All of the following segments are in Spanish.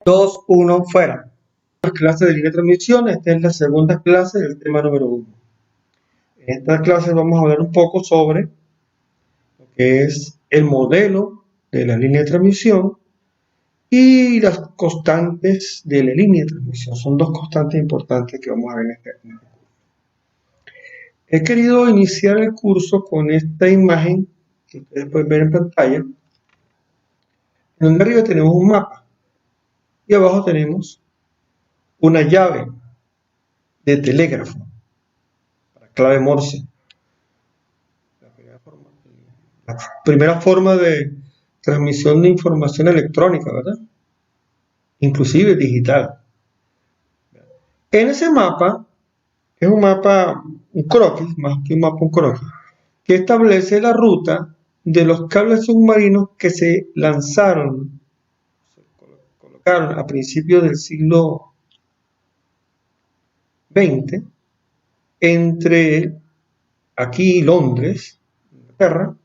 2, 1, fuera. La clase de línea de transmisión, esta es la segunda clase del tema número 1. En esta clase vamos a hablar un poco sobre lo que es el modelo de la línea de transmisión y las constantes de la línea de transmisión. Son dos constantes importantes que vamos a ver en este curso. He querido iniciar el curso con esta imagen que ustedes pueden ver en pantalla, en donde arriba tenemos un mapa y abajo tenemos una llave de telégrafo para clave Morse. La primera forma de transmisión de información electrónica, ¿verdad? Inclusive digital. En ese mapa, es un mapa, un croquis, más que un mapa, un croquis, que establece la ruta de los cables submarinos que se lanzaron, se colocaron a principios del siglo XX entre aquí Londres, Inglaterra,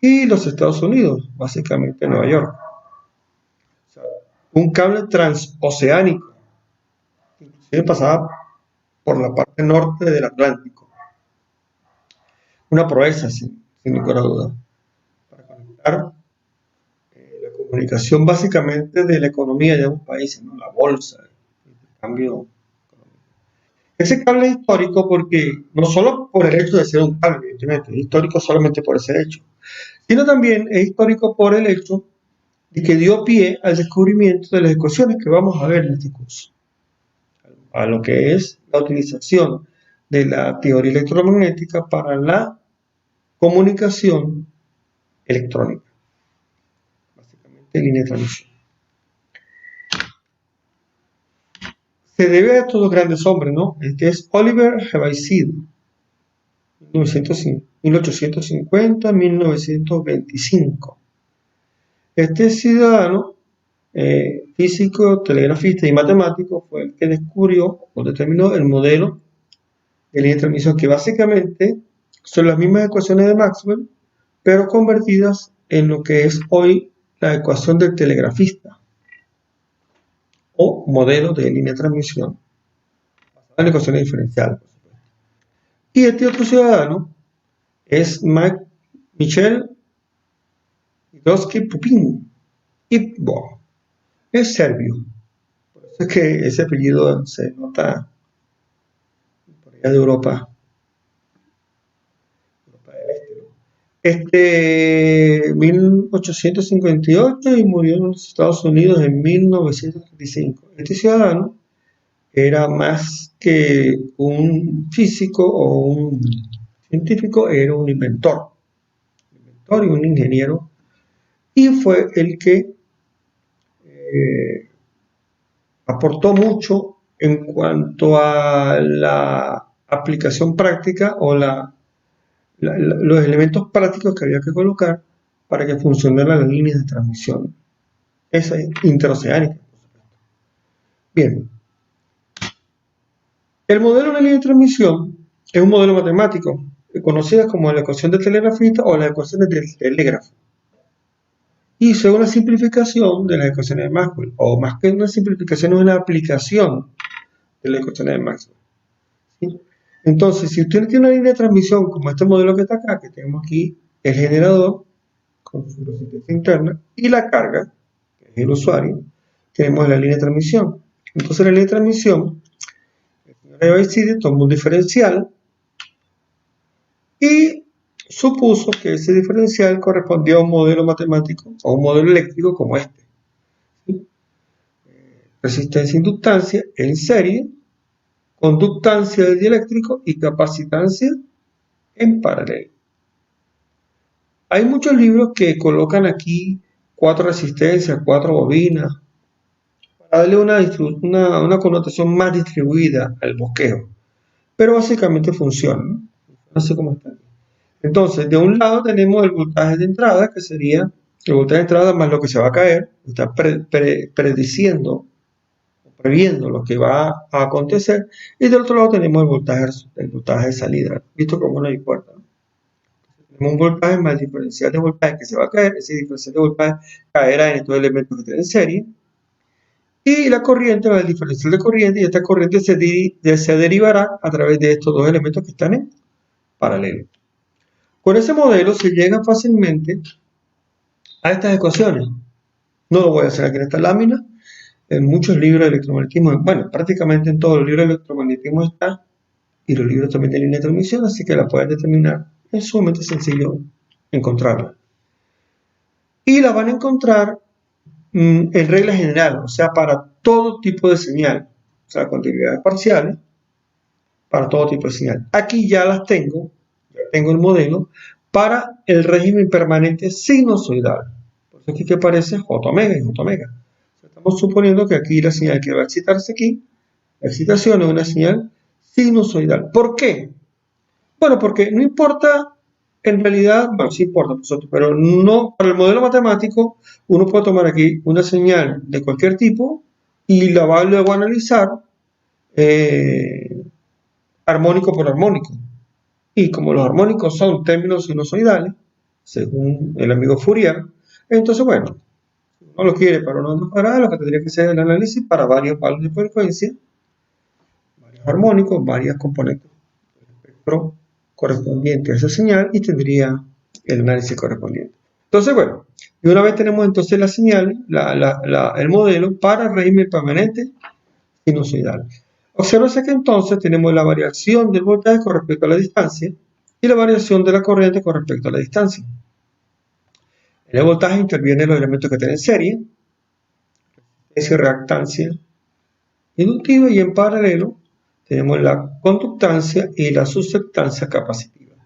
y los Estados Unidos, básicamente Nueva York. O sea, un cable transoceánico, que inclusive pasaba por la parte norte del Atlántico. Una proeza, sin ninguna duda, para conectar la comunicación básicamente de la economía de un país, ¿no? La bolsa, el cambio económico. Ese cable es histórico porque no solo por el hecho de ser un cable, evidentemente, es histórico solamente por ese hecho, sino también es histórico por el hecho de que dio pie al descubrimiento de las ecuaciones que vamos a ver en este curso, a lo que es la utilización de la teoría electromagnética para la comunicación electrónica, básicamente línea de transmisión. Se debe a estos dos grandes hombres, ¿no? Este es Oliver Heaviside, 1850-1925. Este ciudadano, físico, telegrafista y matemático, fue el que descubrió o determinó el modelo de línea de transmisión, que básicamente son las mismas ecuaciones de Maxwell, pero convertidas en lo que es hoy la ecuación del telegrafista o modelo de línea de transmisión, basada en ecuaciones diferenciales, por supuesto. Y este otro ciudadano es Michel Miroski-Pupin Ipbo, es serbio, por eso es que ese apellido se nota por allá de Europa del Este, 1858 y murió en los Estados Unidos en 1935. Este ciudadano era más que un físico o un científico, era un inventor y un ingeniero, y fue el que aportó mucho en cuanto a la aplicación práctica o los elementos prácticos que había que colocar para que funcionaran las líneas de transmisión. Esa es interoceánica. Bien. El modelo de una línea de transmisión es un modelo matemático, conocido como la ecuación del telegrafista o la ecuación del telégrafo. Y es una simplificación de las ecuaciones de Maxwell, o más que una simplificación, es una aplicación de las ecuaciones de Maxwell. ¿Sí? Entonces, si usted tiene una línea de transmisión como este modelo que está acá, que tenemos aquí el generador con su resistencia interna y la carga, que es el usuario, tenemos la línea de transmisión. Entonces, la línea de transmisión, el señor Heaviside tomó un diferencial y supuso que ese diferencial correspondía a un modelo matemático o un modelo eléctrico como este. ¿Sí? Resistencia e inductancia en serie, conductancia del dieléctrico y capacitancia en paralelo. Hay muchos libros que colocan aquí 4 resistencias, 4 bobinas, para darle una connotación más distribuida al bosquejo, pero básicamente funciona, ¿no? Así como está. Entonces, de un lado tenemos el voltaje de entrada, que sería el voltaje de entrada más lo que se va a caer, está prediciendo, previendo lo que va a acontecer, y del otro lado tenemos el voltaje de salida, visto como no hay puerta, ¿no? Tenemos un voltaje más el diferencial de voltaje que se va a caer, ese diferencial de voltaje caerá en estos elementos que están en serie, Y la corriente va al diferencial de corriente y esta corriente se derivará a través de estos dos elementos que están en paralelo. Con ese modelo se llega fácilmente a estas ecuaciones. No lo voy a hacer aquí en esta lámina. En muchos libros de electromagnetismo, bueno, prácticamente en todos los libros de electromagnetismo está, y los libros también de línea de transmisión, así que la pueden determinar. Es sumamente sencillo encontrarla. Y la van a encontrar en regla general, o sea, para todo tipo de señal, o sea, continuidades parciales, para todo tipo de señal. Aquí ya las tengo, ya tengo el modelo para el régimen permanente sinusoidal. Por eso aquí que aparece J omega y J omega. Estamos suponiendo que aquí la señal que va a excitarse aquí, la excitación es una señal sinusoidal. ¿Por qué? Bueno, porque no importa, en realidad, bueno, sí importa por nosotros, pero no, para el modelo matemático, uno puede tomar aquí una señal de cualquier tipo y la va luego a analizar armónico por armónico. Y como los armónicos son términos sinusoidales, según el amigo Fourier, entonces, bueno, no lo quiere para una onda cuadrada, lo que tendría que ser el análisis para varios palos de frecuencia, varios armónicos, varias componentes del espectro correspondiente a esa señal y tendría el análisis correspondiente. Entonces, bueno, y una vez tenemos entonces la señal, el modelo para régimen permanente sinusoidal. Observa que entonces tenemos la variación del voltaje con respecto a la distancia y la variación de la corriente con respecto a la distancia. En el voltaje intervienen los elementos que tienen serie, resistencia, reactancia inductiva, y en paralelo tenemos la conductancia y la susceptancia capacitiva.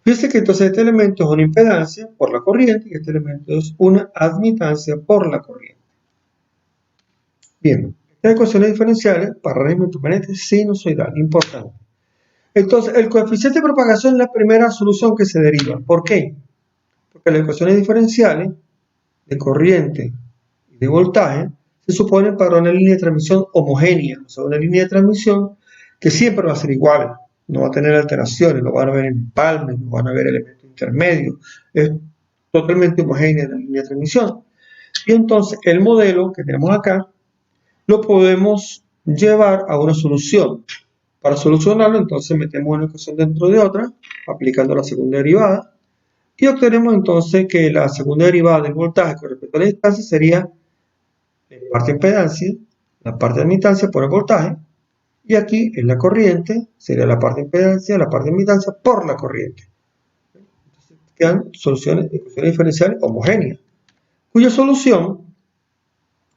Fíjense que entonces este elemento es una impedancia por la corriente y este elemento es una admitancia por la corriente. Bien, estas ecuaciones diferenciales para régimen permanente sinusoidal, importante. Entonces, el coeficiente de propagación es la primera solución que se deriva. ¿Por qué? Porque las ecuaciones diferenciales de corriente y de voltaje se suponen para una línea de transmisión homogénea, o sea, una línea de transmisión que siempre va a ser igual, no va a tener alteraciones, no van a haber empalmes, no van a haber elementos intermedios, es totalmente homogénea la línea de transmisión. Y entonces el modelo que tenemos acá lo podemos llevar a una solución. Para solucionarlo, entonces metemos una ecuación dentro de otra, aplicando la segunda derivada, y obtenemos entonces que la segunda derivada del voltaje con respecto a la distancia sería la parte de impedancia, la parte de admitancia por el voltaje, y aquí en la corriente sería la parte de impedancia, la parte de admitancia por la corriente. Entonces quedan soluciones, ecuaciones diferenciales homogéneas, cuya solución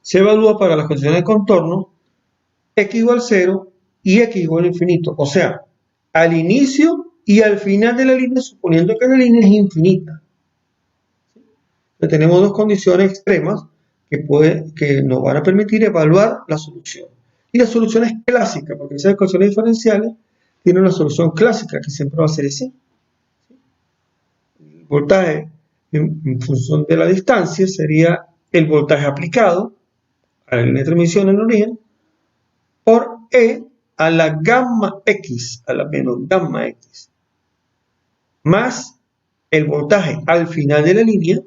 se evalúa para las condiciones de contorno x igual 0 y x igual a infinito, o sea, al inicio y al final de la línea, suponiendo que la línea es infinita. Entonces, tenemos dos condiciones extremas que nos van a permitir evaluar la solución. Y la solución es clásica, porque esas ecuaciones diferenciales tienen una solución clásica que siempre va a ser así. El voltaje en función de la distancia sería el voltaje aplicado a la línea de transmisión en origen por E a la gamma X, a la menos gamma X, más el voltaje al final de la línea,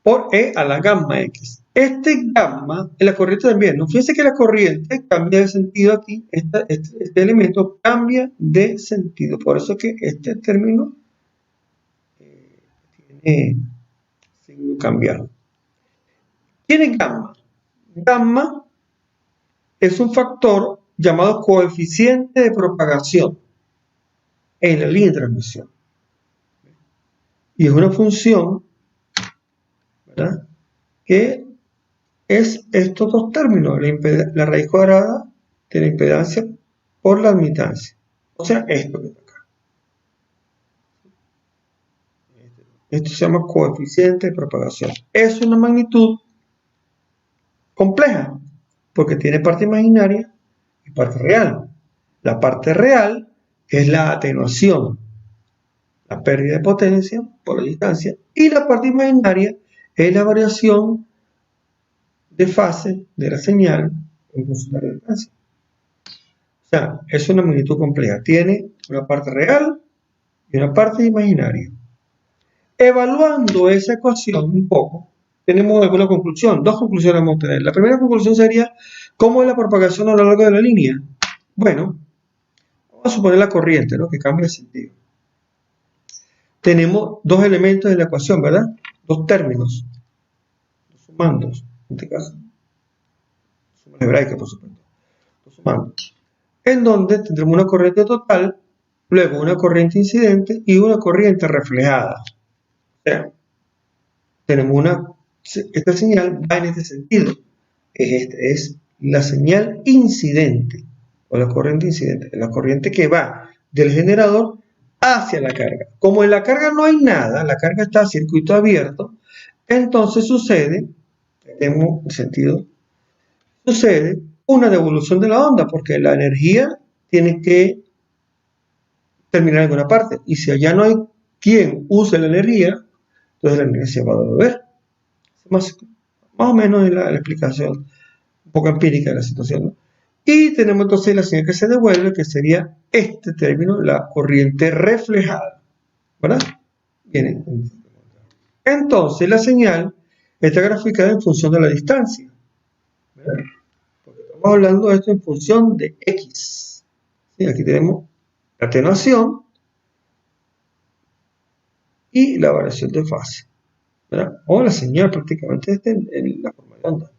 por E a la gamma X. Este gamma en la corriente también, ¿no? Fíjense que la corriente cambia de sentido aquí, este elemento cambia de sentido, por eso que este término tiene signo cambiado. ¿Quién es gamma? Gamma es un factor llamado coeficiente de propagación en la línea de transmisión. Y es una función, ¿verdad?, que es estos dos términos, la raíz cuadrada de la impedancia por la admitancia. O sea, esto que está acá. Esto se llama coeficiente de propagación. Es una magnitud compleja, porque tiene parte imaginaria y parte real. La parte real es la atenuación, la pérdida de potencia por la distancia, y la parte imaginaria es la variación de fase de la señal en función de la distancia. O sea, es una magnitud compleja. Tiene una parte real y una parte imaginaria. Evaluando esa ecuación un poco, tenemos alguna conclusión. Dos conclusiones vamos a tener. La primera conclusión sería, ¿cómo es la propagación a lo largo de la línea? Bueno, vamos a suponer la corriente, ¿no? Que cambia de sentido. Tenemos dos elementos de la ecuación, ¿verdad? Dos términos. Dos sumandos, en este caso. Suma hebraica, por supuesto. Dos sumandos. En donde tendremos una corriente total, luego una corriente incidente y una corriente reflejada. O sea, tenemos esta señal va en este sentido. Es la señal incidente, o la corriente incidente, la corriente que va del generador hacia la carga. Como en la carga no hay nada, la carga está a circuito abierto, entonces sucede, tenemos el sentido, sucede una devolución de la onda, porque la energía tiene que terminar en alguna parte, y si allá no hay quien use la energía, entonces la energía se va a devolver. Más o menos es la explicación un poco empírica de la situación, ¿no? Y tenemos entonces la señal que se devuelve, que sería este término, la corriente reflejada, ¿verdad? Bien, entonces la señal está graficada en función de la distancia, ¿verdad? Porque estamos hablando de esto en función de X. ¿Sí? Aquí tenemos la atenuación y la variación de fase, ¿verdad? O la señal prácticamente en la forma de onda.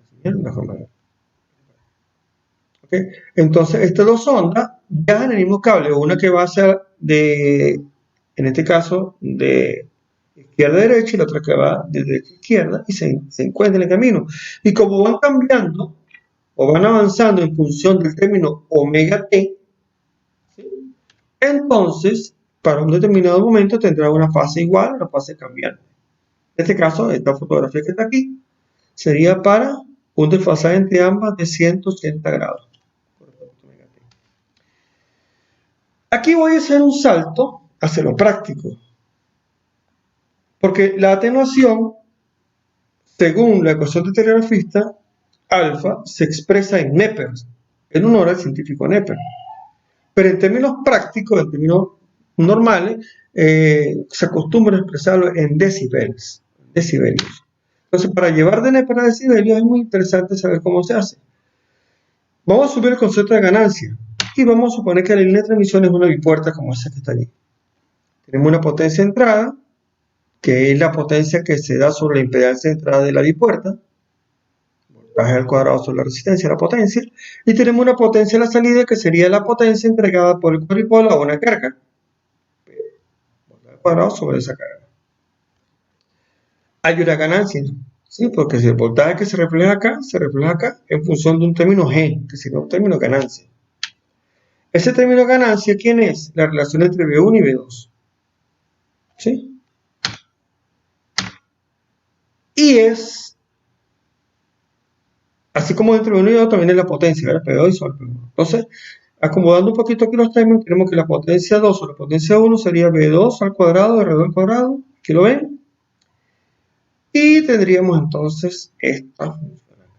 La señal en la forma de onda. ¿Okay? Entonces, estas dos ondas viajan en el mismo cable, una que va hacia en este caso, de izquierda a derecha y la otra que va de derecha a izquierda y se encuentran en el camino. Y como van cambiando o van avanzando en función del término omega t, ¿sí? Entonces, para un determinado momento tendrá una fase igual, una fase cambiante. En este caso, esta fotografía que está aquí, sería para un desfasaje entre ambas de 180 grados. Aquí voy a hacer un salto hacia lo práctico, porque la atenuación, según la ecuación de telegrafista, alfa se expresa en Neper, en honor al científico Neper. Pero en términos prácticos, en términos normales, se acostumbra a expresarlo en decibelios. Entonces, para llevar de Neper a decibelios es muy interesante saber cómo se hace. Vamos a subir el concepto de ganancia y vamos a suponer que la línea de transmisión es una bipuerta como esa que está allí. Tenemos una potencia de entrada, que es la potencia que se da sobre la impedancia de entrada de la bipuerta, voltaje al cuadrado sobre la resistencia, la potencia, y tenemos una potencia de la salida que sería la potencia entregada por el cuadripolo a una carga, voltaje al cuadrado sobre esa carga. Hay una ganancia, ¿sí? Porque si el voltaje que se refleja acá en función de un término G, que sería un término ganancia. Ese término ganancia, ¿quién es? La relación entre V1 y V2. ¿Sí? Y es, así como entre V1 y V2 también es la potencia, ¿verdad? P2 y sobre P1. Entonces, acomodando un poquito aquí los términos, tenemos que la potencia 2 sobre la potencia 1 sería V2 al cuadrado, R2 al cuadrado, ¿aquí lo ven? Y tendríamos entonces esta función acá.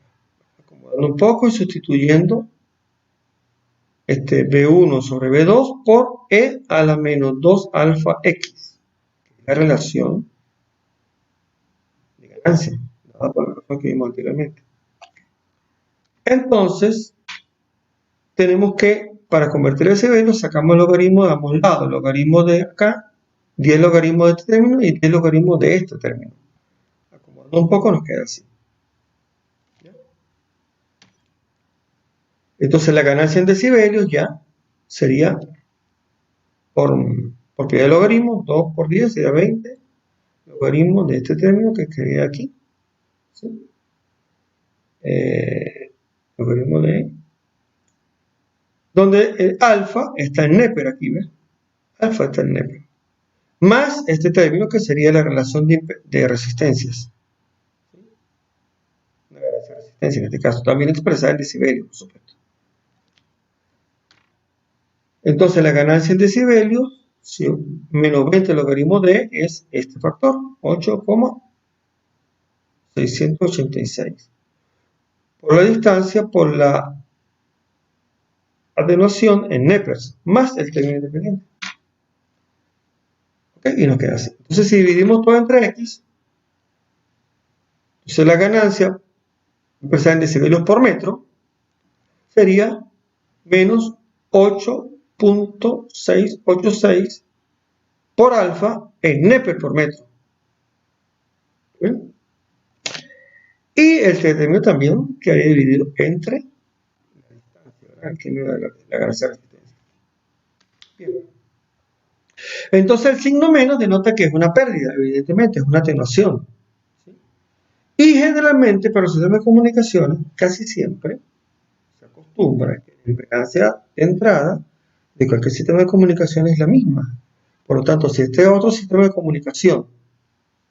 Acomodando un poco y sustituyendo V1 sobre V2 por E a la menos 2 alfa X, que es la relación de ganancia, dada por la razón que vimos anteriormente. Entonces, tenemos que, para convertir ese decibelio, sacamos el logaritmo de ambos lados, el logaritmo de acá, 10 logaritmos de este término y 10 logaritmos de este término. Acomodando un poco nos queda así. Entonces la ganancia en decibelios ya sería por pi de logaritmo, 2 por 10 sería 20 logaritmos de este término que queda aquí. ¿Sí? Logaritmo de... donde el alfa está en Neper aquí, ¿ves? Alfa está en Neper. Más este término que sería la relación de resistencias. La ganancia de resistencia en este caso, también expresada en decibelios, por supuesto. Entonces la ganancia en decibelios, si menos 20 logaritmo de es este factor, 8,686. Por la distancia, por la atenuación en Nepers, más el término independiente. ¿Okay? Y nos queda así. Entonces si dividimos todo entre X, Entonces la ganancia expresada en decibelios por metro sería menos 8.686 por alfa en Nepper por metro. ¿Bien? Y el término también quedaría dividido entre la distancia, ¿verdad? El término de la ganancia de resistencia. Bien. Entonces el signo menos denota que es una pérdida, evidentemente, es una atenuación. ¿Sí? Y generalmente para los sistemas de comunicaciones, casi siempre se acostumbra que la impedancia de entrada de cualquier sistema de comunicación es la misma. Por lo tanto, si este es otro sistema de comunicación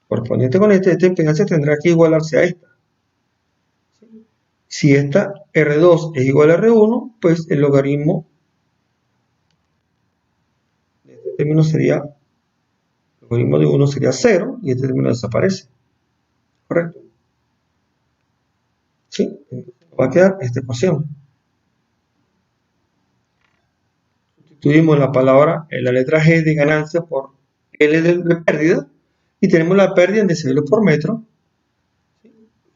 correspondiente con esta impedancia tendrá que igualarse a esta. Si esta R2 es igual a R1, pues el logaritmo de este término sería, el logaritmo de 1 sería 0 y este término desaparece. ¿Correcto? Sí, entonces va a quedar esta ecuación. Sustituimos la palabra, la letra G de ganancia por L de pérdida y tenemos la pérdida en decibelios por metro.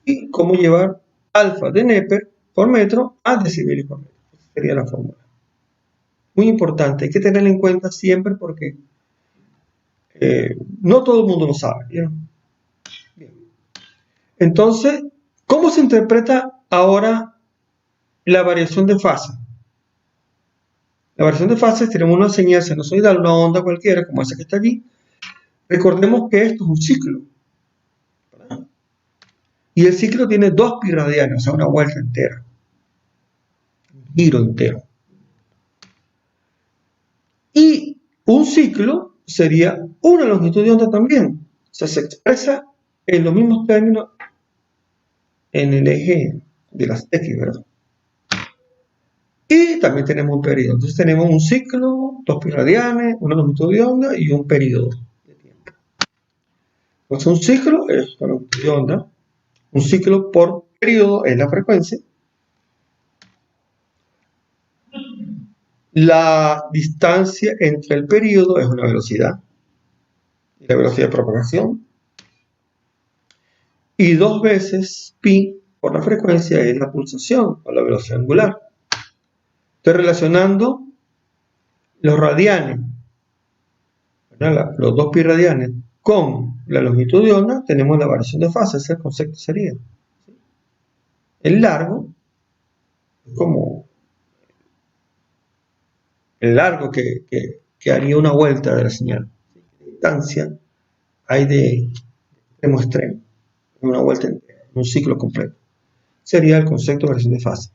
Y cómo llevar alfa de Nepper por metro a decibelios por metro. Esa sería la fórmula. Muy importante, hay que tenerla en cuenta siempre porque no todo el mundo lo sabe. ¿Bien? Bien. Entonces, ¿cómo se interpreta ahora la variación de fase? La variación de fase tenemos una señal sinusoidal, una onda cualquiera, como esa que está allí. Recordemos que esto es un ciclo. ¿Verdad? Y el ciclo tiene 2 pi radianes, o sea, una vuelta entera. Un giro entero. Y un ciclo sería una longitud de onda también. O sea, se expresa en los mismos términos en el eje de las X, ¿verdad? Y también tenemos un periodo. Entonces tenemos un ciclo, 2 pi radianes, una longitud de onda y un periodo de tiempo. Entonces un ciclo es la longitud de onda, un ciclo por periodo es la frecuencia. La distancia entre el periodo es una velocidad, y la velocidad de propagación. Y 2 veces pi por la frecuencia es la pulsación o la velocidad angular. Estoy relacionando los radianes, ¿verdad? Los 2 pi radianes con la longitud de onda, tenemos la variación de fase, ese concepto sería. El largo es como el largo que haría una vuelta de la señal. La distancia hay de extremo a extremo, una vuelta entera, un ciclo completo. Sería el concepto de variación de fase.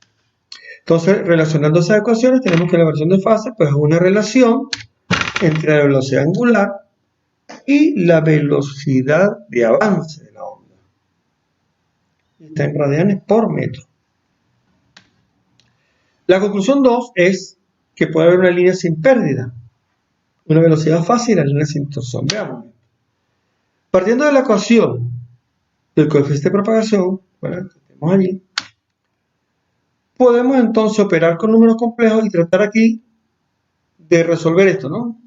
Entonces, relacionando esas ecuaciones, tenemos que la variación de fase pues, es una relación entre la velocidad angular y la velocidad de avance de la onda. Está en radianes por metro. La conclusión 2 es que puede haber una línea sin pérdida, una velocidad fácil y la línea sin torsión. Veamos. Partiendo de la ecuación del coeficiente de propagación, bueno, que tenemos allí, podemos entonces operar con números complejos y tratar aquí de resolver esto, ¿no?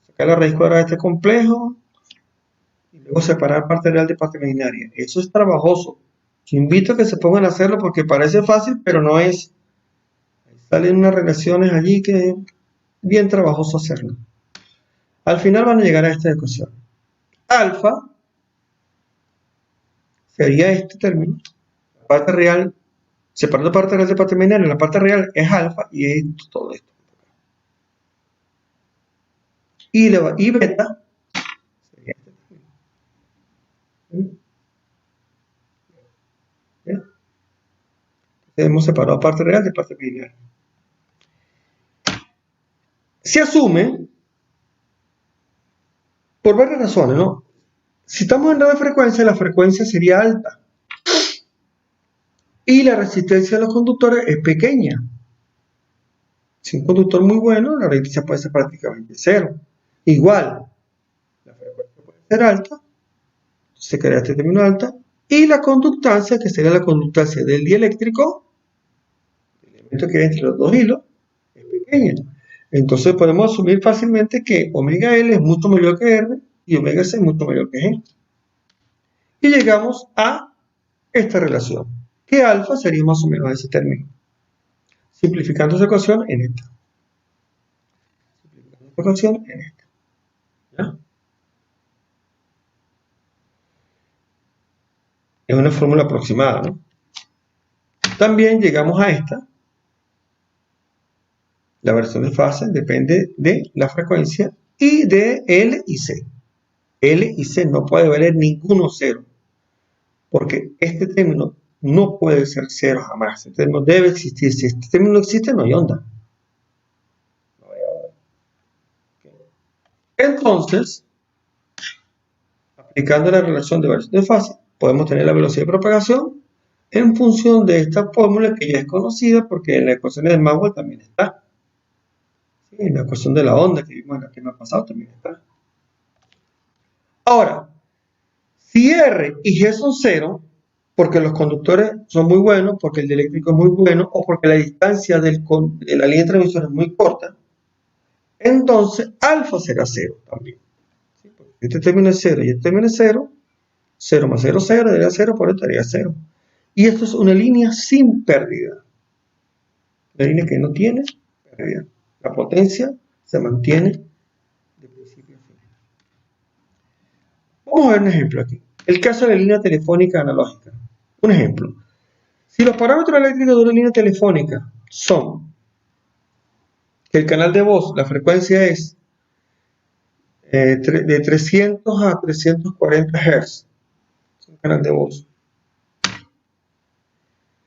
Sacar la raíz cuadrada de este complejo y luego separar parte real de parte imaginaria. Eso es trabajoso. Te invito a que se pongan a hacerlo porque parece fácil, pero no es. Salen unas relaciones allí que es bien trabajoso hacerlo. Al final van a llegar a esta ecuación. Alfa sería este término. La parte real, separando parte real de parte imaginaria, la parte real es alfa y es todo esto. Y beta sería este término. ¿Bien? Hemos separado parte real de parte imaginaria. Se asume, por varias razones, ¿no? Si estamos en radio frecuencia, la frecuencia sería alta. Y la resistencia de los conductores es pequeña. Si un conductor muy bueno, la resistencia puede ser prácticamente cero. Igual, la frecuencia puede ser alta, se crea este término alta, y la conductancia, que sería la conductancia del dieléctrico, el elemento que hay entre los dos hilos, es pequeña. Entonces podemos asumir fácilmente que omega L es mucho mayor que R y omega C es mucho mayor que G. y llegamos a esta relación, que alfa sería más o menos ese término. Simplificando esa ecuación en esta. Simplificando esta ecuación en esta. ¿Ya? Es una fórmula aproximada, ¿no? También llegamos a esta. La versión de fase depende de la frecuencia y de L y C. L y C no puede valer ninguno cero, porque este término no puede ser cero jamás. Este término debe existir. Si este término no existe, no hay onda. Entonces, aplicando la relación de versión de fase, podemos tener la velocidad de propagación en función de esta fórmula que ya es conocida, porque en la ecuación de Maxwell también está. Sí, en la ecuación de la onda que vimos en la tema pasado también está. Ahora, si R y G son cero, porque los conductores son muy buenos, porque el dieléctrico es muy bueno, o porque la distancia de la línea de transmisión es muy corta, entonces alfa será cero también. ¿Sí? Este término es cero y este término es cero. 0 más 0, 0, daría 0, por eso daría 0. Y esto es una línea sin pérdida. Una línea que no tiene pérdida. La potencia se mantiene de principio a fin. Vamos a ver un ejemplo aquí. El caso de la línea telefónica analógica. Un ejemplo. Si los parámetros eléctricos de una línea telefónica son que el canal de voz, la frecuencia es de 300 a 340 Hz. Es un canal de voz.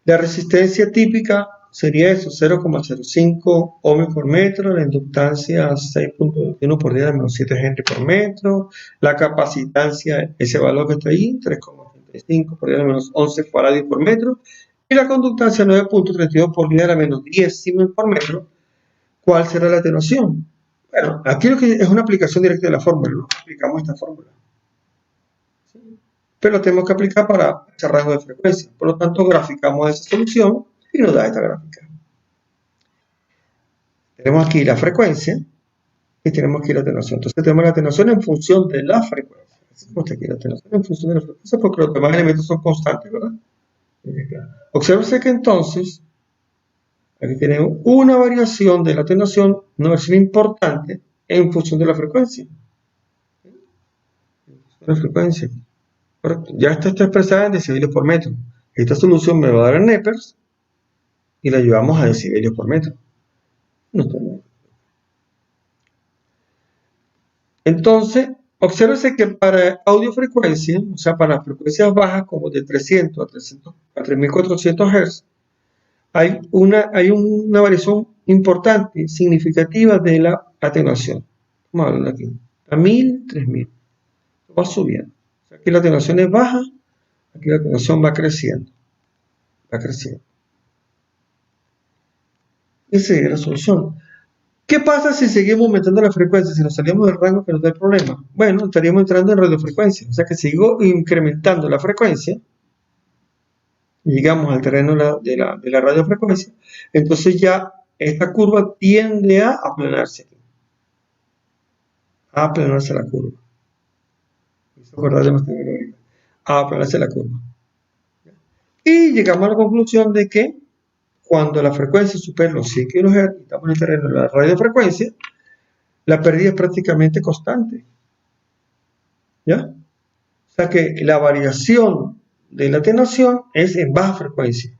La resistencia típica sería eso, 0,05 ohms por metro, la inductancia 6.21 por 10 a menos 7 Henry por metro, la capacitancia, ese valor que está ahí, 3,35 por 10 a menos 11 faradios por metro, y la conductancia 9.32 por 10 a menos 10 Siemens por metro. ¿Cuál será la atenuación? Bueno, aquí lo que es una aplicación directa de la fórmula, ¿no? Aplicamos esta fórmula. ¿Sí? Pero lo tenemos que aplicar para ese rango de frecuencia. Por lo tanto, graficamos esa solución y nos da esta gráfica. Tenemos aquí la frecuencia y tenemos aquí la atenuación. Entonces tenemos la atenuación en función de la frecuencia. Aquí la atenuación en función de la frecuencia porque los demás elementos son constantes, ¿verdad? Obsérvese que entonces aquí tenemos una variación de la atenuación, una variación importante en función de la frecuencia. La frecuencia. Correcto. Ya esta está expresada en decibelios por metro. Esta solución me va a dar en Nepers y la llevamos a decibelios por metro. Entonces, obsérvese que para audiofrecuencia, o sea, para frecuencias bajas como de 300 a 3400 Hz, hay una variación importante, significativa de la atenuación. Vamos a verlo aquí. A 1000, 3000. Va subiendo. O sea, aquí la atenuación es baja, aquí la atenuación va creciendo. Va creciendo. Esa es la solución. ¿Qué pasa si seguimos aumentando la frecuencia? Si nos salimos del rango que nos da el problema. Bueno, estaríamos entrando en radiofrecuencia. O sea que sigo incrementando la frecuencia. Llegamos al terreno de la radiofrecuencia. Entonces ya esta curva tiende a aplanarse. A aplanarse la curva. A aplanarse la curva. Y llegamos a la conclusión de que cuando la frecuencia supera los 100 kHz y estamos en el terreno de la radiofrecuencia, la pérdida es prácticamente constante. ¿Ya? O sea que la variación de la atenuación es en baja frecuencia.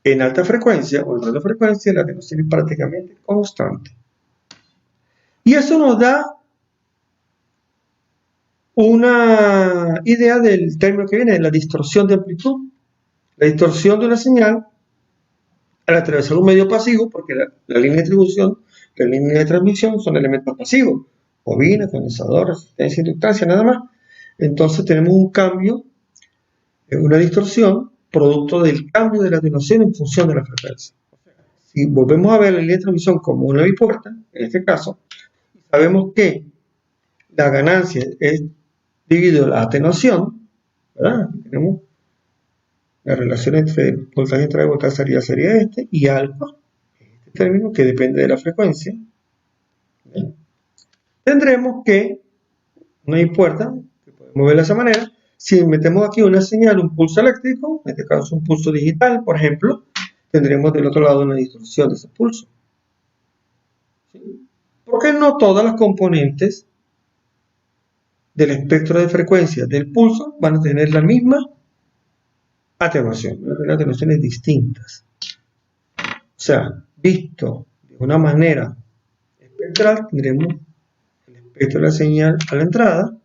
En alta frecuencia o en radiofrecuencia la atenuación es prácticamente constante. Y eso nos da una idea del término que viene, de la distorsión de amplitud. La distorsión de una señal al atravesar un medio pasivo, porque la línea de distribución, la línea de transmisión son elementos pasivos, bobina, condensador, resistencia, inductancia, nada más. Entonces tenemos un cambio, una distorsión, producto del cambio de la atenuación en función de la frecuencia. Si volvemos a ver la línea de transmisión como una bipuerta, en este caso, sabemos que la ganancia es dividido la atenuación, ¿verdad? Tenemos la relación entre voltaje entre voltaje sería este, y alfa, este término que depende de la frecuencia. ¿Bien? Tendremos que una bipuerta, que podemos verla de esa manera, si metemos aquí una señal, un pulso eléctrico, en este caso un pulso digital, por ejemplo, tendremos del otro lado una distorsión de ese pulso. ¿Sí? Porque no todas las componentes del espectro de frecuencia del pulso van a tener la misma atenuación, van a tener atenuaciones distintas. O sea, visto de una manera espectral, tendremos el espectro de la señal a la entrada,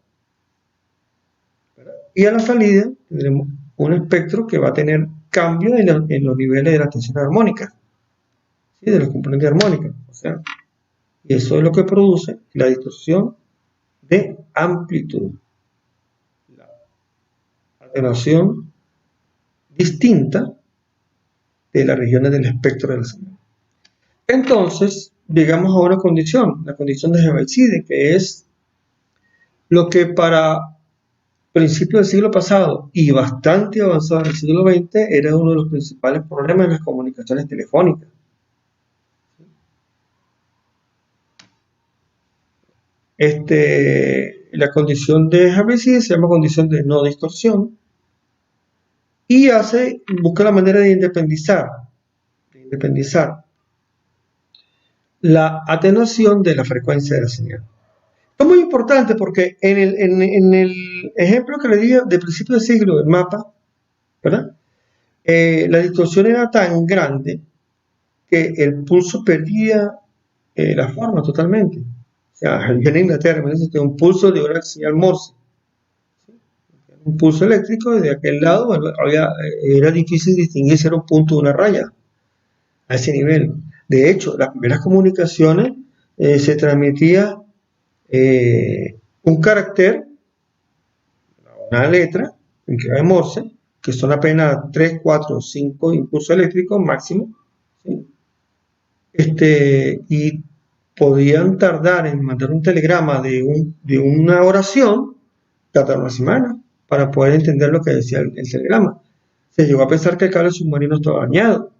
¿verdad? Y a la salida tendremos un espectro que va a tener cambios en los niveles de las tensiones armónicas, ¿sí? De los componentes armónicos. O sea, y eso es lo que produce la distorsión de amplitud, la atenuación distinta de las regiones del espectro de la señal. Entonces, llegamos a una condición, la condición de Heaviside, que es lo que para principios del siglo pasado y bastante avanzado en el siglo XX era uno de los principales problemas en las comunicaciones telefónicas. La condición de Heaviside se llama condición de no distorsión y busca la manera de independizar la atenuación de la frecuencia de la señal. Esto es muy importante porque en el ejemplo que le di de principio del siglo del mapa, ¿verdad? La distorsión era tan grande que el pulso perdía la forma totalmente. O sea, en Inglaterra me dice que un pulso de una señal Morse, un pulso eléctrico, y de aquel lado, bueno, era difícil distinguir si era un punto o una raya a ese nivel. De hecho, las primeras comunicaciones se transmitía un carácter, una letra, en clave Morse, que son apenas 3, 4, 5 impulsos eléctricos máximo, ¿sí? Y podían tardar en mandar un telegrama de una oración, tardar una semana para poder entender lo que decía el telegrama. Se llegó a pensar que el cable submarino estaba dañado.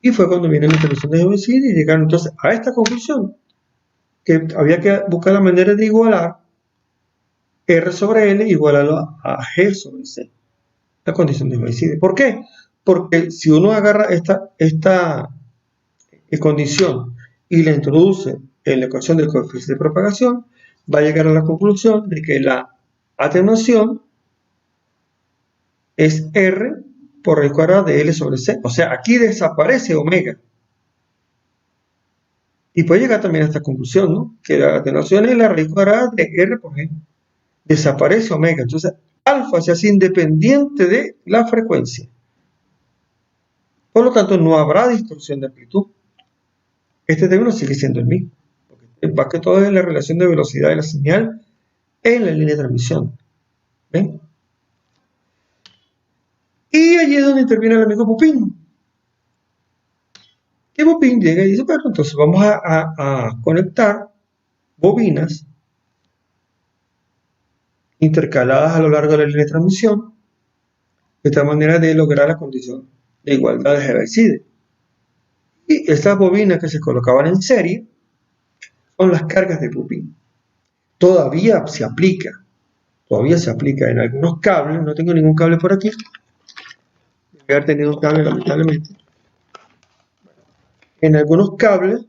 Y fue cuando viene la introducción de Heaviside y llegaron entonces a esta conclusión, que había que buscar la manera de igualar R sobre L, igualarlo a G sobre C. La condición de Heaviside. ¿Por qué? Porque si uno agarra esta condición y la introduce en la ecuación del coeficiente de propagación, va a llegar a la conclusión de que la atenuación es R por raíz cuadrada de L sobre C. O sea, aquí desaparece omega. Y puede llegar también a esta conclusión, ¿no? Que la atenuación es la raíz cuadrada de R por G. Desaparece omega. Entonces, alfa se hace independiente de la frecuencia. Por lo tanto, no habrá distorsión de amplitud. Este término sigue siendo el mismo. Porque más que todo es la relación de velocidad de la señal en la línea de transmisión. ¿Ven? Y allí es donde interviene el amigo Pupin. Que Pupin llega y dice, bueno, entonces vamos a conectar bobinas intercaladas a lo largo de la línea de transmisión, de tal manera de lograr la condición de igualdad de Heaviside. Y estas bobinas que se colocaban en serie son las cargas de Pupin. Todavía se aplica en algunos cables. No tengo ningún cable por aquí, debe haber tenido un cable lamentablemente. En algunos cables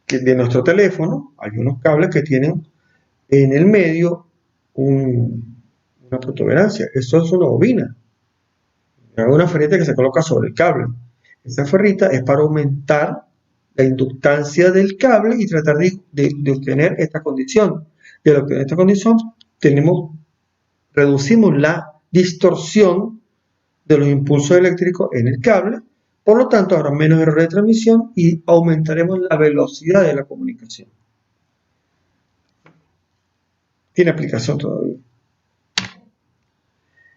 de nuestro teléfono, hay unos cables que tienen en el medio una protuberancia. Eso es una bobina, una ferrita que se coloca sobre el cable. Esa ferrita es para aumentar la inductancia del cable y tratar de obtener esta condición. Y al obtener esta condición, reducimos la distorsión de los impulsos eléctricos en el cable. Por lo tanto, habrá menos errores de transmisión y aumentaremos la velocidad de la comunicación. Tiene aplicación todavía.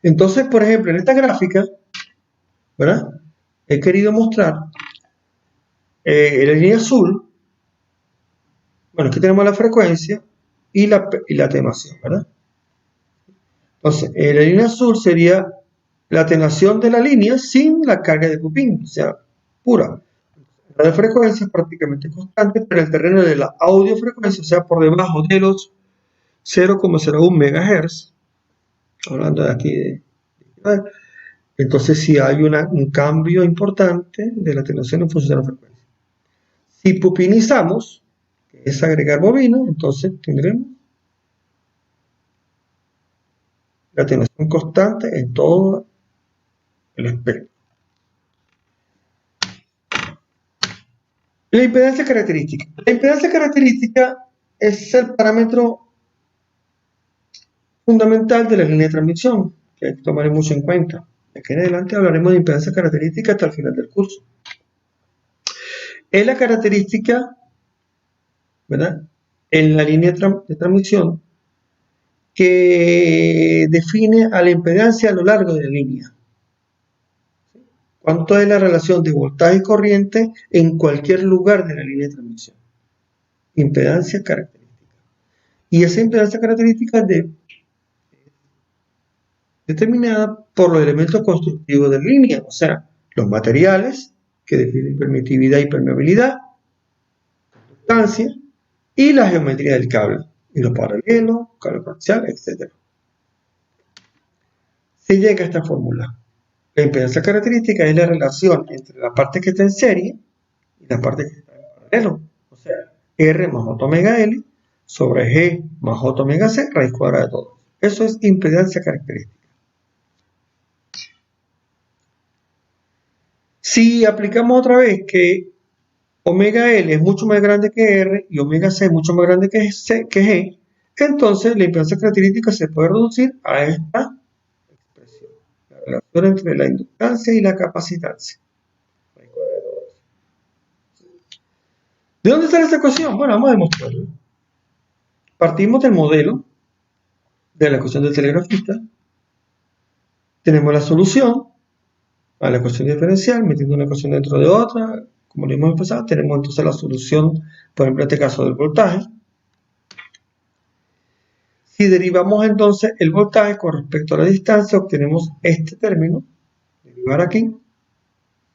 Entonces, por ejemplo, en esta gráfica, ¿verdad? He querido mostrar en la línea azul, bueno, aquí tenemos la frecuencia y la atenuación, ¿verdad? Entonces, en la línea azul sería la atenuación de la línea sin la carga de Pupin, o sea, pura. La de frecuencia es prácticamente constante, pero el terreno de la audiofrecuencia, o sea, por debajo de los 0,01 MHz, hablando de aquí entonces si hay un cambio importante de la atenuación en función de la frecuencia. Si pupinizamos, que es agregar bobino, entonces tendremos la atenuación constante en todo el espectro. La impedancia característica. La impedancia característica es el parámetro fundamental de la línea de transmisión, que hay que tomar mucho en cuenta. De aquí en adelante hablaremos de impedancia característica hasta el final del curso. Es la característica, ¿verdad?, en la línea de transmisión que define a la impedancia a lo largo de la línea. ¿Cuánto es la relación de voltaje y corriente en cualquier lugar de la línea de transmisión? Impedancia característica. Y esa impedancia característica es determinada por los elementos constructivos de la línea, o sea, los materiales que definen permitividad y permeabilidad, conductancia y la geometría del cable, y los paralelos, cable parcial, etc. Se llega a esta fórmula. La impedancia característica es la relación entre la parte que está en serie y la parte que está en paralelo. O sea, R más J omega L sobre G más J omega C raíz cuadrada de todo. Eso es impedancia característica. Si aplicamos otra vez que omega L es mucho más grande que R y omega C es mucho más grande que G, entonces la impedancia característica se puede reducir a esta expresión. La relación entre la inductancia y la capacitancia. ¿De dónde sale esta ecuación? Bueno, vamos a demostrarlo. Partimos del modelo de la ecuación del telegrafista. Tenemos la solución a la ecuación diferencial, metiendo una ecuación dentro de otra. Como lo hemos empezado, tenemos entonces la solución, por ejemplo, en este caso del voltaje. Si derivamos entonces el voltaje con respecto a la distancia, obtenemos este término. Derivar aquí.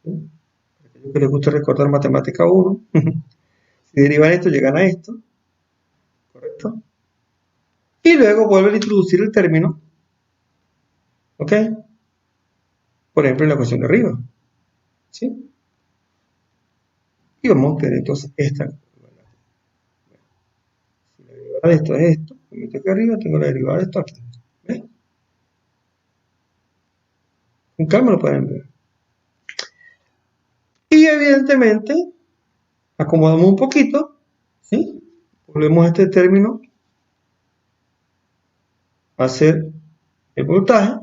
Para aquellos que les gusta recordar matemática 1. Si derivan esto, llegan a esto. ¿Correcto? Y luego vuelven a introducir el término. ¿Ok? Por ejemplo, en la ecuación de arriba. ¿Sí? Y vamos a obtener entonces esta. Si la derivada de esto es esto, lo meto aquí arriba, tengo la derivada de esto aquí. ¿Ves? Con calma lo pueden ver. Y evidentemente, acomodamos un poquito, ¿sí? Volvemos a este término a hacer el voltaje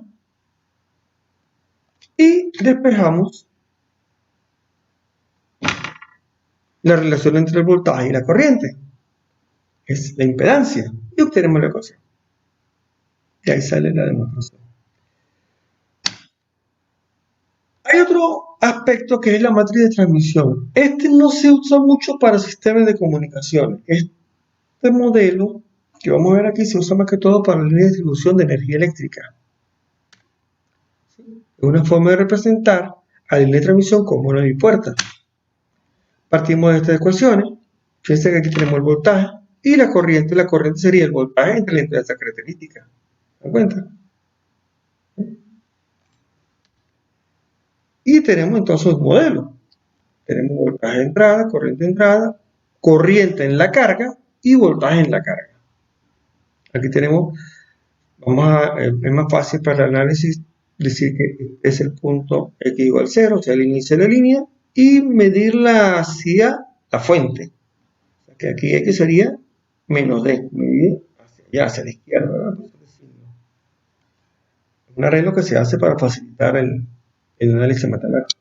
y despejamos la relación entre el voltaje y la corriente. Es la impedancia. Y obtenemos la ecuación. Y ahí sale la demostración. Hay otro aspecto que es la matriz de transmisión. Este no se usa mucho para sistemas de comunicación. Este modelo que vamos a ver aquí se usa más que todo para la distribución de energía eléctrica. Es una forma de representar a la línea de transmisión como una bipuerta. Partimos de estas ecuaciones. Fíjense que aquí tenemos el voltaje y la corriente. La corriente sería el voltaje entre la impedancia característica. ¿Se dan cuenta? Y tenemos entonces un modelo. Tenemos voltaje de entrada, corriente en la carga y voltaje en la carga. Aquí tenemos, es más fácil para el análisis decir que es el punto X igual 0, o sea, el inicio de la línea, y medirla hacia la fuente. O sea, que aquí X sería menos D, medir hacia allá, hacia la izquierda, ¿verdad? Es un arreglo que se hace para facilitar el análisis matemático.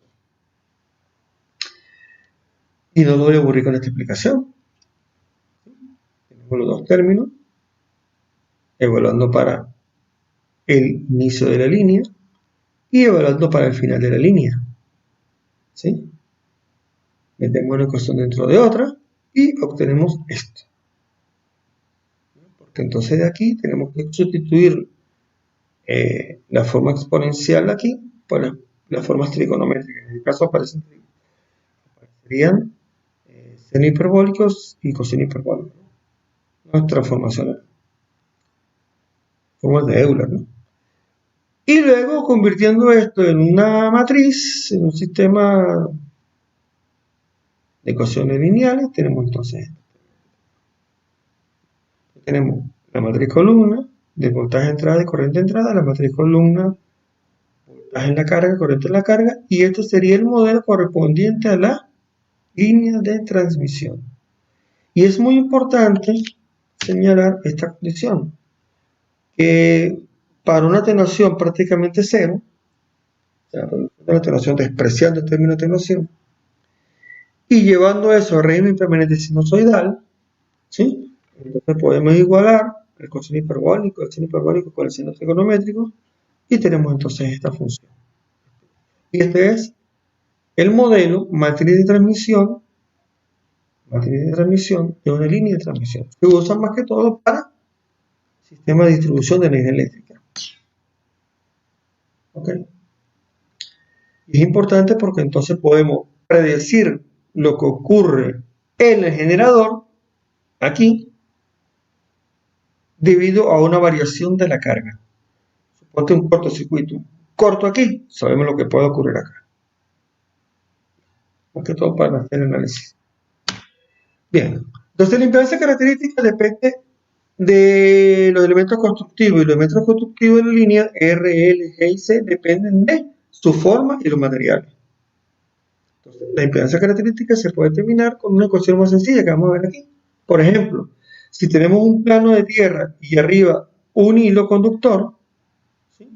Y no lo voy a aburrir con esta explicación. Tenemos los dos términos, evaluando para el inicio de la línea y evaluando para el final de la línea. ¿Sí? Metemos una ecuación dentro de otra y obtenemos esto. Porque entonces de aquí tenemos que sustituir la forma exponencial de aquí por las formas trigonométricas. En este caso aparecerían seno hiperbólicos y coseno hiperbólico. Las transformaciones. Formas de Euler, ¿no? Y luego convirtiendo esto en una matriz, en un sistema de ecuaciones lineales, tenemos entonces, tenemos la matriz columna de voltaje de entrada y corriente de entrada, la matriz columna, voltaje en la carga, corriente en la carga, y este sería el modelo correspondiente a la línea de transmisión. Y es muy importante señalar esta condición, que para una atenuación prácticamente cero, o sea, una atenuación despreciando el término de atenuación, y llevando eso a régimen permanente sinusoidal, ¿sí? Entonces podemos igualar el coseno hiperbólico con el seno trigonométrico, y tenemos entonces esta función. Y este es el modelo matriz de transmisión de una línea de transmisión. Se usa más que todo para sistemas de distribución de energía eléctrica. ¿Ok? Y es importante porque entonces podemos predecir lo que ocurre en el generador aquí debido a una variación de la carga. Suponte un cortocircuito. Corto aquí, sabemos lo que puede ocurrir acá. Más que todo para hacer el análisis. Bien, entonces la impedancia característica depende de los elementos constructivos, y los elementos constructivos de la línea R, L, G y C dependen de su forma y los materiales. Entonces, la impedancia característica se puede determinar con una ecuación más sencilla que vamos a ver aquí. Por ejemplo, si tenemos un plano de tierra y arriba un hilo conductor, ¿sí?,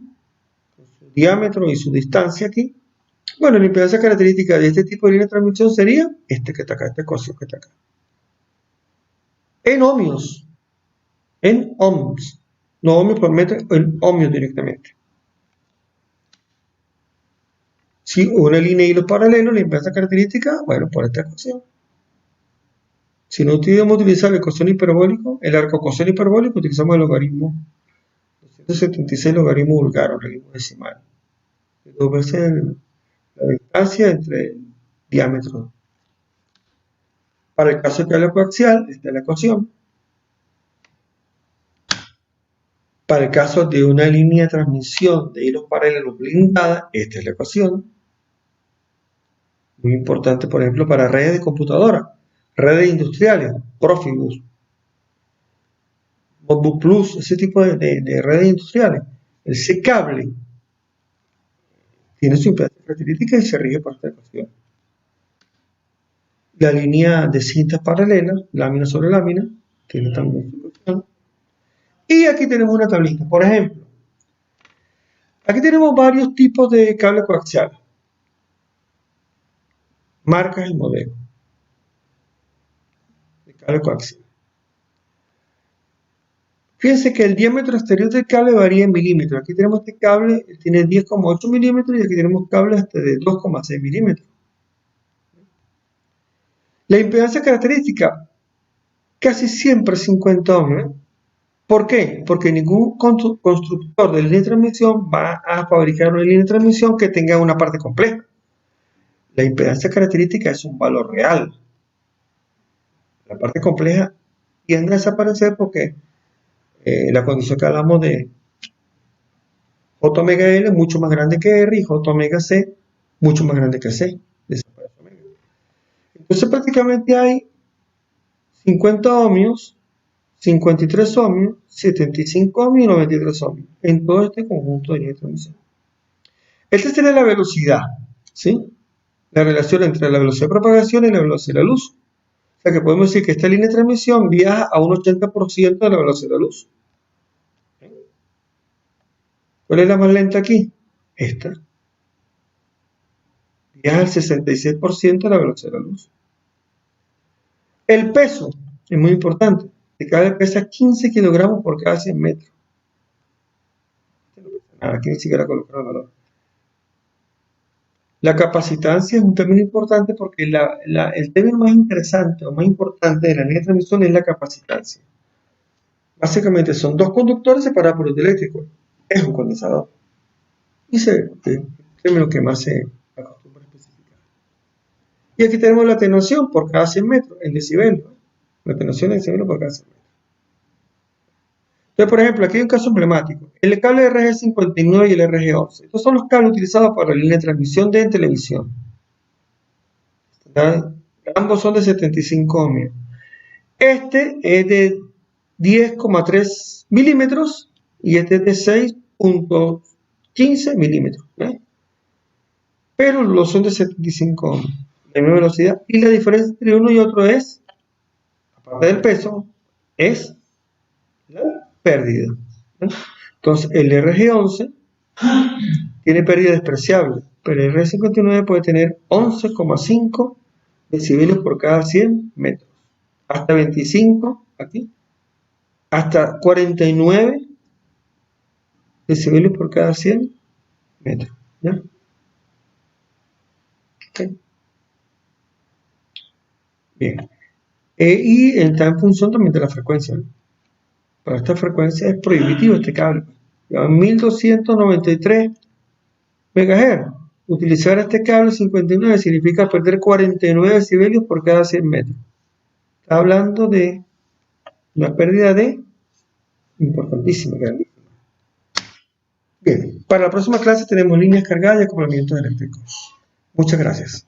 con su diámetro y su distancia aquí, bueno, la impedancia característica de este tipo de línea de transmisión sería este que está acá, esta ecuación que está acá. En ohmios, en ohms, no ohmios por metro, en ohmios directamente. Si una línea de hilo paralelo, la impedancia característica, bueno, por esta ecuación. Si no queremos utilizar el coseno hiperbólico, el arco coseno hiperbólico, utilizamos el logaritmo 276 logaritmo vulgar o logaritmo decimal. Dos veces la distancia entre el diámetro. Para el caso de cable coaxial, esta es la ecuación. Para el caso de una línea de transmisión de hilos paralelos blindada, esta es la ecuación. Muy importante, por ejemplo, para redes de computadora, redes industriales, Profibus, Modbus Plus, ese tipo de redes industriales. El C-cable tiene su impedancia característica y se rige por esta ecuación. La línea de cintas paralelas, lámina sobre lámina, tiene también su ecuación. Y aquí tenemos una tablita. Por ejemplo, aquí tenemos varios tipos de cable coaxial, marcas y modelos de cable coaxial. Fíjense que el diámetro exterior del cable varía en milímetros. Aquí tenemos este cable, tiene 10,8 milímetros, y aquí tenemos cables hasta de 2,6 milímetros. La impedancia característica casi siempre es 50 ohms. ¿Por qué? Porque ningún constructor de línea de transmisión va a fabricar una línea de transmisión que tenga una parte compleja. La impedancia característica es un valor real. La parte compleja tiende a desaparecer porque la condición que hablamos de J omega L es mucho más grande que R y J omega C mucho más grande que C. Desaparece omega. Entonces prácticamente hay 50 ohmios, 53 ohmios, 75 ohmios y 93 ohmios en todo este conjunto de líneas de transmisión. Esta sería la velocidad, ¿sí? La relación entre la velocidad de propagación y la velocidad de la luz. O sea que podemos decir que esta línea de transmisión viaja a un 80% de la velocidad de la luz. ¿Cuál es la más lenta aquí? Esta. Viaja al 66% de la velocidad de la luz. El peso es muy importante. El cable pesa 15 kilogramos por cada 100 metros. Aquí ni siquiera colocaron el valor. La capacitancia es un término importante porque el término más interesante o más importante de la línea de transmisión es la capacitancia. Básicamente son dos conductores separados por un dieléctrico. Es un condensador. Y es el término que más se acostumbra a especificar. Y aquí tenemos la atenuación por cada 100 metros, en decibelios. La atenuación en decibelios por cada 100 metros. Entonces, por ejemplo, aquí hay un caso emblemático. El cable RG59 y el RG11. Estos son los cables utilizados para la línea de transmisión de televisión. ¿Verdad? Ambos son de 75 ohmios. Este es de 10,3 milímetros y este es de 6,15 milímetros. ¿Verdad? Pero los son de 75 ohmios, de misma velocidad. Y la diferencia entre uno y otro es, aparte del peso, es la pérdida. ¿Verdad? Entonces, el RG11 tiene pérdida despreciable, pero el R59 puede tener 11,5 decibelios por cada 100 metros, hasta 25 aquí, hasta 49 decibelios por cada 100 metros. ¿Ya? Okay. Bien. Y está en función también de la frecuencia, ¿no? Para esta frecuencia es prohibitivo este cable. 1293 MHz. Utilizar este cable 59 significa perder 49 decibelios por cada 100 metros. Está hablando de una pérdida de importantísima, grandísima. Bien, para la próxima clase tenemos líneas cargadas y acoplamientos eléctricos. Muchas gracias.